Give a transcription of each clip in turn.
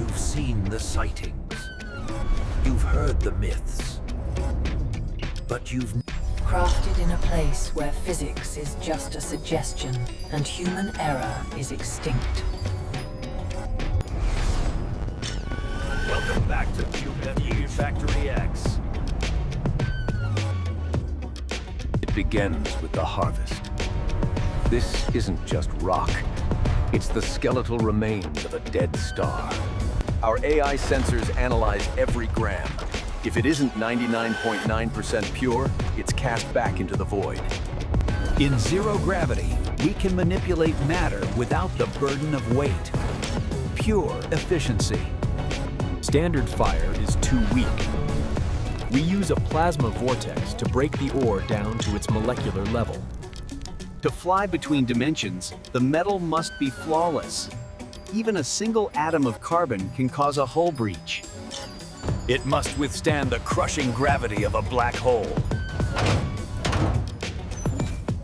You've seen the sightings. You've heard the myths. But you've Crafted in a place where physics is just a suggestion and human error is extinct. Welcome back to FactoryX. It begins with the harvest. This isn't just rock. It's the skeletal remains of a dead star. Our AI sensors analyze every gram. If it isn't 99.9% pure, it's cast back into the void. In zero gravity, we can manipulate matter without the burden of weight. Pure efficiency. Standard fire is too weak. We use a plasma vortex to break the ore down to its molecular level. To fly between dimensions, the metal must be flawless. Even a single atom of carbon can cause a hull breach. It must withstand the crushing gravity of a black hole.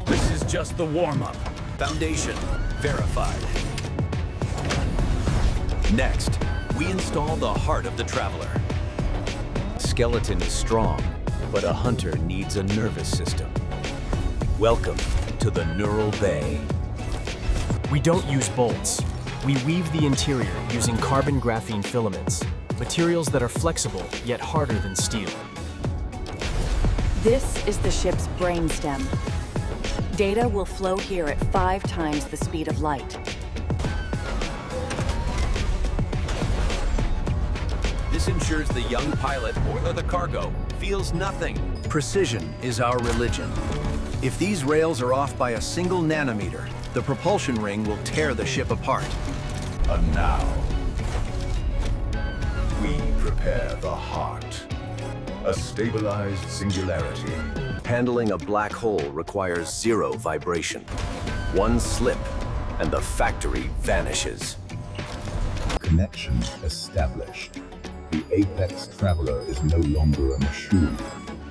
This is just the warm-up. Foundation verified. Next, we install the heart of the traveler. Skeleton is strong, but a hunter needs a nervous system. Welcome to the neural bay. We don't use bolts. We weave the interior using carbon graphene filaments, materials that are flexible yet harder than steel. This is the ship's brainstem. Data will flow here at 5 times the speed of light. This ensures the young pilot or the cargo feels nothing. Precision is our religion. If these rails are off by a single nanometer, the propulsion ring will tear the ship apart. And now, we prepare the heart. A stabilized singularity. Handling a black hole requires zero vibration. One slip, and the factory vanishes. Connection established. The Apex traveler is no longer a machine.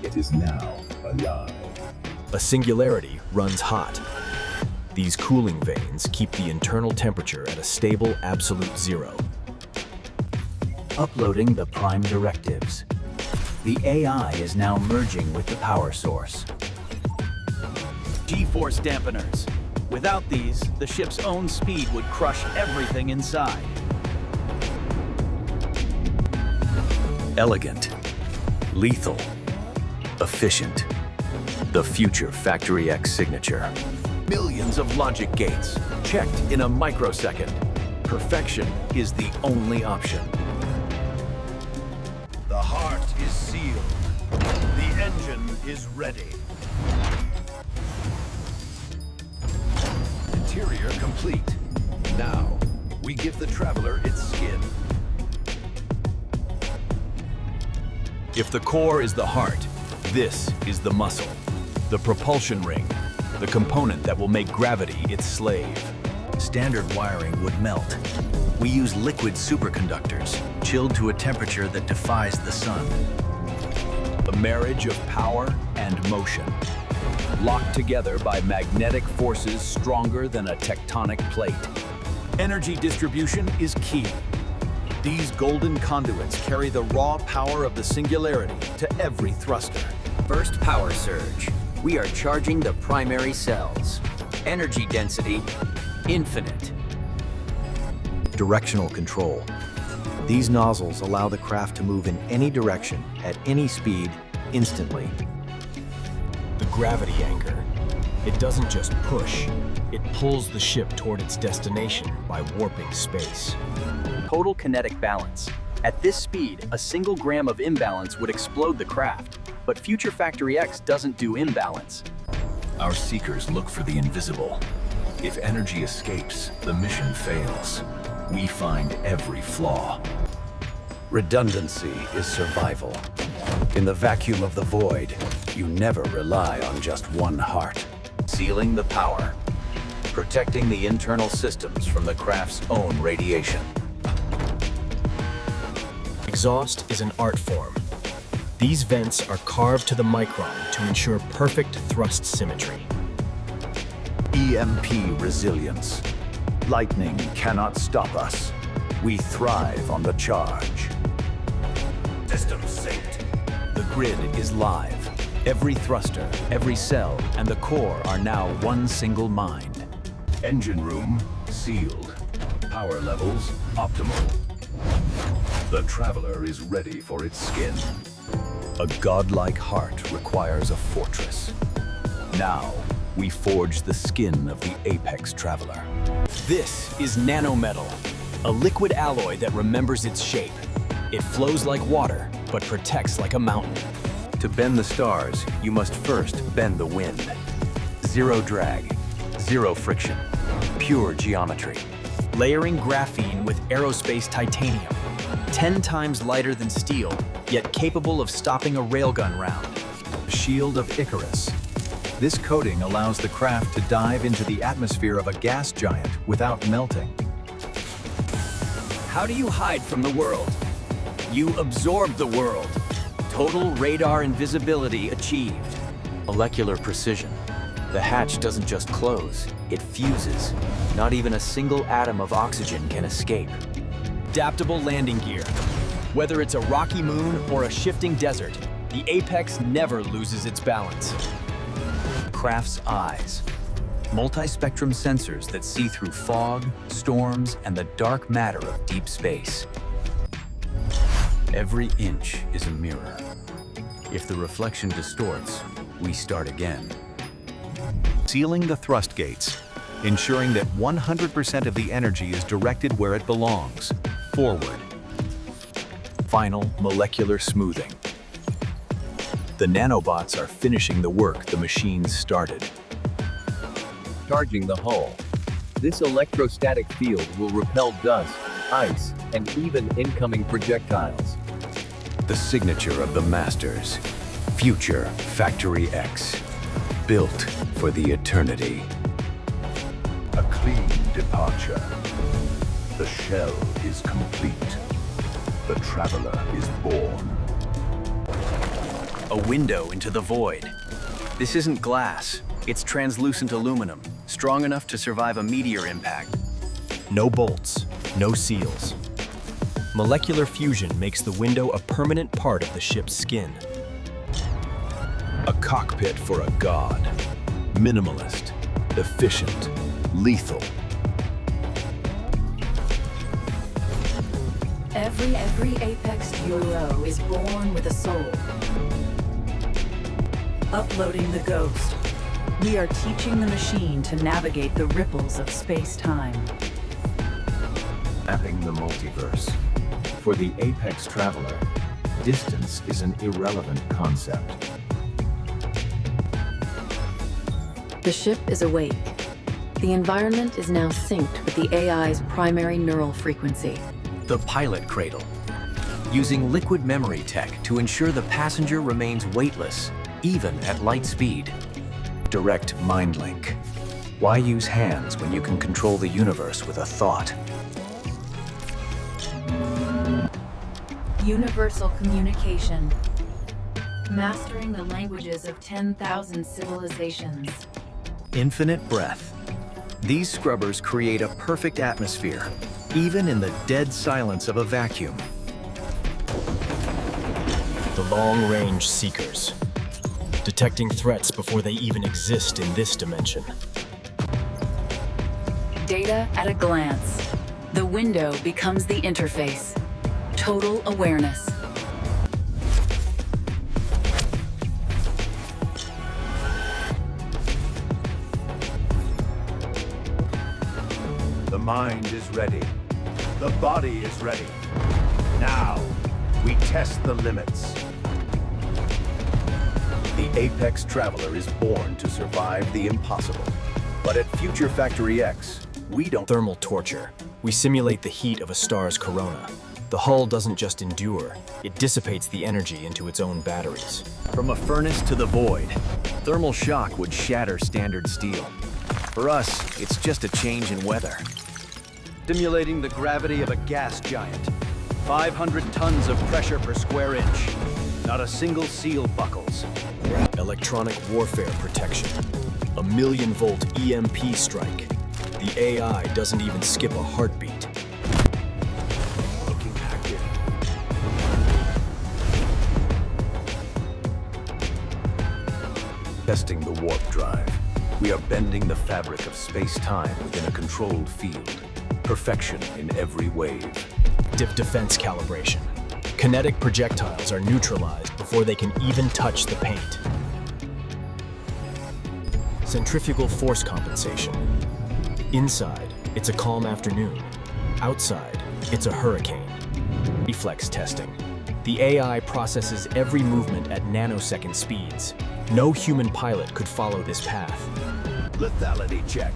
It is now alive. A singularity runs hot. These cooling vanes keep the internal temperature at a stable absolute zero. Uploading the prime directives. The AI is now merging with the power source. G-force dampeners. Without these, the ship's own speed would crush everything inside. Elegant, lethal, efficient. The future FactoryX signature. Millions of logic gates, checked in a microsecond. Perfection is the only option. The heart is sealed. The engine is ready. Interior complete. Now, we give the traveler its skin. If the core is the heart, this is the muscle. The propulsion ring, the component that will make gravity its slave. Standard wiring would melt. We use liquid superconductors, chilled to a temperature that defies the sun. A marriage of power and motion, locked together by magnetic forces stronger than a tectonic plate. Energy distribution is key. These golden conduits carry the raw power of the singularity to every thruster. First power surge. We are charging the primary cells. Energy density, infinite. Directional control. These nozzles allow the craft to move in any direction, at any speed, instantly. The gravity anchor. It doesn't just push, it pulls the ship toward its destination by warping space. Total kinetic balance. At this speed, a single gram of imbalance would explode the craft. But future FactoryX doesn't do imbalance. Our seekers look for the invisible. If energy escapes, the mission fails. We find every flaw. Redundancy is survival. In the vacuum of the void, you never rely on just one heart. Sealing the power. Protecting the internal systems from the craft's own radiation. Exhaust is an art form. These vents are carved to the micron to ensure perfect thrust symmetry. EMP resilience. Lightning cannot stop us. We thrive on the charge. System synced. The grid is live. Every thruster, every cell, and the core are now one single mind. Engine room sealed. Power levels optimal. The Traveler is ready for its skin. A godlike heart requires a fortress. Now, we forge the skin of the Apex Traveler. This is nanometal, a liquid alloy that remembers its shape. It flows like water, but protects like a mountain. To bend the stars, you must first bend the wind. Zero drag, zero friction, pure geometry. Layering graphene with aerospace titanium, 10 times lighter than steel, yet capable of stopping a railgun round. Shield of Icarus. This coating allows the craft to dive into the atmosphere of a gas giant without melting. How do you hide from the world? You absorb the world. Total radar invisibility achieved. Molecular precision. The hatch doesn't just close, it fuses. Not even a single atom of oxygen can escape. Adaptable landing gear. Whether it's a rocky moon or a shifting desert, the Apex never loses its balance. Craft's eyes. Multi-spectrum sensors that see through fog, storms, and the dark matter of deep space. Every inch is a mirror. If the reflection distorts, we start again. Sealing the thrust gates, ensuring that 100% of the energy is directed where it belongs, forward. Final molecular smoothing. The nanobots are finishing the work the machines started. Charging the hull. This electrostatic field will repel dust, ice, and even incoming projectiles. The signature of the masters. Future FactoryX. Built for the eternity. A clean departure. The shell is complete. The Traveler is born. A window into the void. This isn't glass. It's translucent aluminum, strong enough to survive a meteor impact. No bolts, no seals. Molecular fusion makes the window a permanent part of the ship's skin. A cockpit for a god. Minimalist, efficient, lethal. Every Apex UFO is born with a soul. Uploading the ghost. We are teaching the machine to navigate the ripples of space-time. Mapping the multiverse. For the Apex Traveler, distance is an irrelevant concept. The ship is awake. The environment is now synced with the AI's primary neural frequency. The pilot cradle. Using liquid memory tech to ensure the passenger remains weightless, even at light speed. Direct mind link. Why use hands when you can control the universe with a thought? Universal communication. Mastering the languages of 10,000 civilizations. Infinite breath. These scrubbers create a perfect atmosphere, even in the dead silence of a vacuum. The long-range seekers. Detecting threats before they even exist in this dimension. Data at a glance. The window becomes the interface. Total awareness. The mind is ready. The body is ready. Now, we test the limits. The Apex Traveler is born to survive the impossible. But at Future FactoryX, we don't Thermal torture. We simulate the heat of a star's corona. The hull doesn't just endure, it dissipates the energy into its own batteries. From a furnace to the void, thermal shock would shatter standard steel. For us, it's just a change in weather. Simulating the gravity of a gas giant. 500 tons of pressure per square inch. Not a single seal buckles. Electronic warfare protection. A 1,000,000-volt EMP strike. The AI doesn't even skip a heartbeat. testing the warp drive. We are bending the fabric of space-time within a controlled field. Perfection in every wave. Defense calibration. Kinetic projectiles are neutralized before they can even touch the paint. Centrifugal force compensation. Inside, it's a calm afternoon. Outside, it's a hurricane. Reflex testing. The AI processes every movement at nanosecond speeds. No human pilot could follow this path. Lethality check.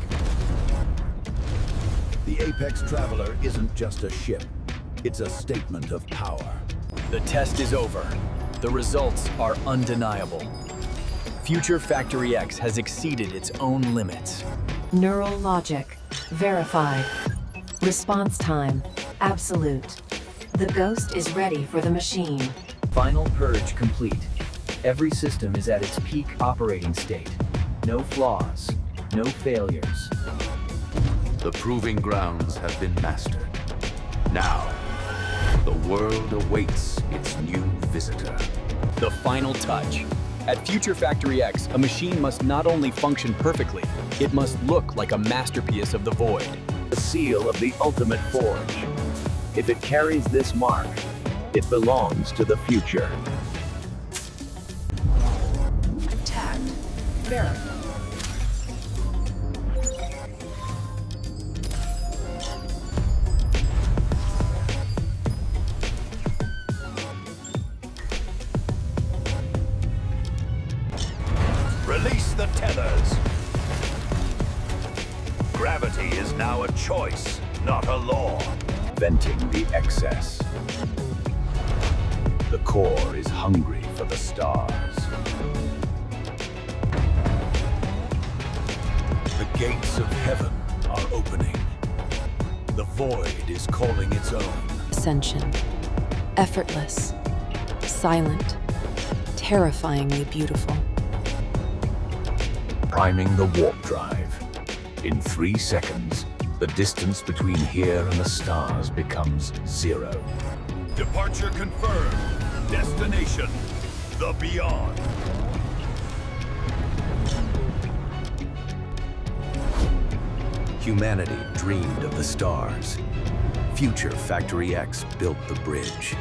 The Apex Traveler isn't just a ship. It's a statement of power. The test is over. The results are undeniable. Future FactoryX has exceeded its own limits. Neural logic verified. Response time absolute. The Ghost is ready for the machine. Final purge complete. Every system is at its peak operating state. No flaws, no failures. The proving grounds have been mastered. Now, the world awaits its new visitor. The final touch. At Future FactoryX, a machine must not only function perfectly, it must look like a masterpiece of the void. The seal of the ultimate forge. If it carries this mark, it belongs to the future. Tagged. Verified. Release the tethers. Gravity is now a choice, not a law. Venting the excess. The core is hungry for the stars. The gates of heaven are opening. The void is calling its own. Ascension. Effortless. Silent. Terrifyingly beautiful. Priming the warp drive. In 3 seconds, the distance between here and the stars becomes 0. Departure confirmed. Destination, the beyond. Humanity dreamed of the stars. Future FactoryX built the bridge.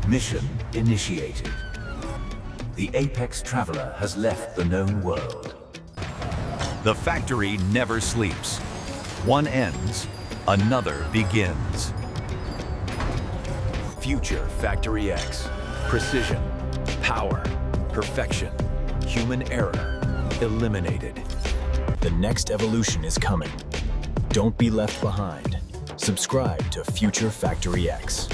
Mission initiated. The Apex Traveler has left the known world. The factory never sleeps. One ends, another begins. Future FactoryX. Precision, power, perfection, human error, eliminated. The next evolution is coming. Don't be left behind. Subscribe to Future FactoryX.